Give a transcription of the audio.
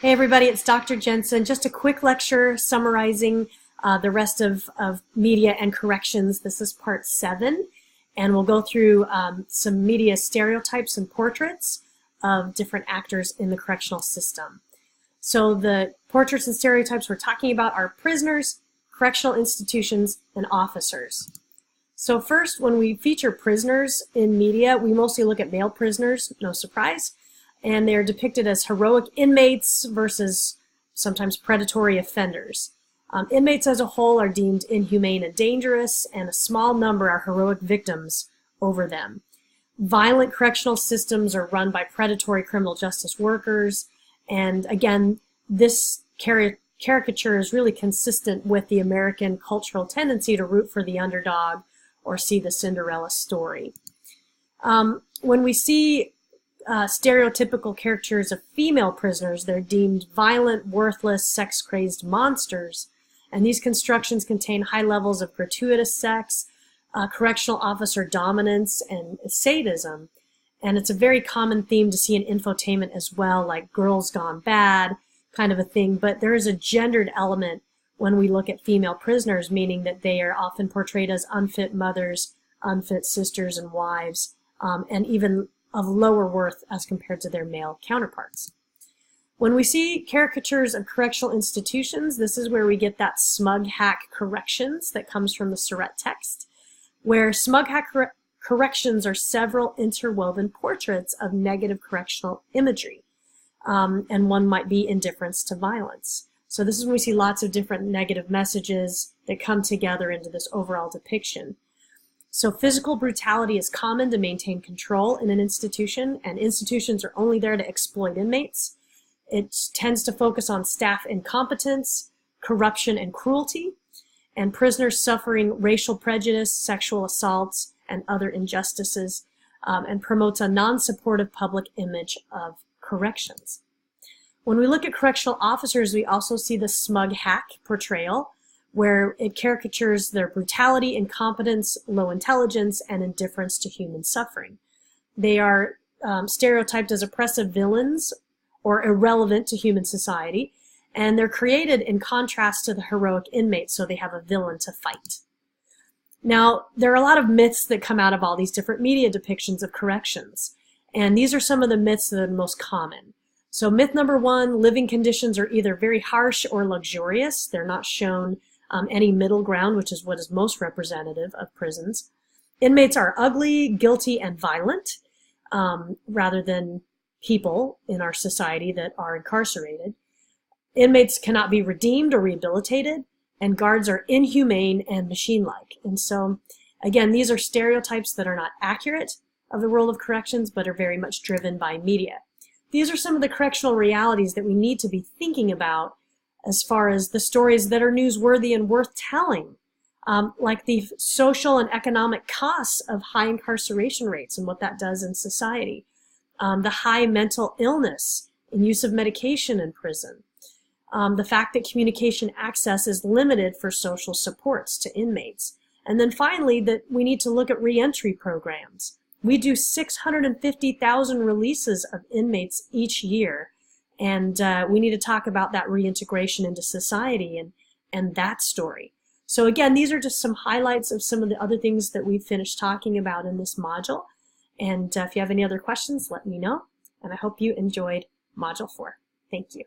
Hey everybody, it's Dr. Jensen. Just a quick lecture summarizing the rest of media and corrections. This is part 7, and we'll go through some media stereotypes and portraits of different actors in the correctional system. So the portraits and stereotypes we're talking about are prisoners, correctional institutions, and officers. So first, when we feature prisoners in media, we mostly look at male prisoners, no surprise. And they're depicted as heroic inmates versus sometimes predatory offenders. Inmates as a whole are deemed inhumane and dangerous, and a small number are heroic victims over them. Violent correctional systems are run by predatory criminal justice workers, and again, this caricature is really consistent with the American cultural tendency to root for the underdog or see the Cinderella story. When we see stereotypical caricatures of female prisoners, they're deemed violent, worthless, sex-crazed monsters, and these constructions contain high levels of gratuitous sex, correctional officer dominance, and sadism. And it's a very common theme to see in infotainment as well, like Girls Gone Bad kind of a thing, but there is a gendered element when we look at female prisoners, meaning that they are often portrayed as unfit mothers, unfit sisters and wives, and even of lower worth as compared to their male counterparts. When we see caricatures of correctional institutions, this is where we get that smug hack corrections that comes from the Surratt text, where smug hack corrections are several interwoven portraits of negative correctional imagery, and one might be indifference to violence. So this is when we see lots of different negative messages that come together into this overall depiction. So physical brutality is common to maintain control in an institution, and institutions are only there to exploit inmates. It tends to focus on staff incompetence, corruption, and cruelty, and prisoners suffering racial prejudice, sexual assaults, and other injustices, and promotes a non-supportive public image of corrections. When we look at correctional officers, we also see the smug hack portrayal, where it caricatures their brutality, incompetence, low intelligence, and indifference to human suffering. They are stereotyped as oppressive villains or irrelevant to human society, and they're created in contrast to the heroic inmates, so they have a villain to fight. Now, there are a lot of myths that come out of all these different media depictions of corrections, and these are some of the myths that are the most common. So myth number 1, living conditions are either very harsh or luxurious. They're not shown any middle ground, which is what is most representative of prisons. Inmates are ugly, guilty, and violent, rather than people in our society that are incarcerated. Inmates cannot be redeemed or rehabilitated, and guards are inhumane and machine-like. And so, again, these are stereotypes that are not accurate of the world of corrections, but are very much driven by media. These are some of the correctional realities that we need to be thinking about as far as the stories that are newsworthy and worth telling, like the social and economic costs of high incarceration rates and what that does in society, the high mental illness and use of medication in prison, the fact that communication access is limited for social supports to inmates, and then finally that we need to look at reentry programs. We do 650,000 releases of inmates each year, and we need to talk about that reintegration into society and that story. So again, these are just some highlights of some of the other things that we've finished talking about in this module. And if you have any other questions, let me know. And I hope you enjoyed Module 4. Thank you.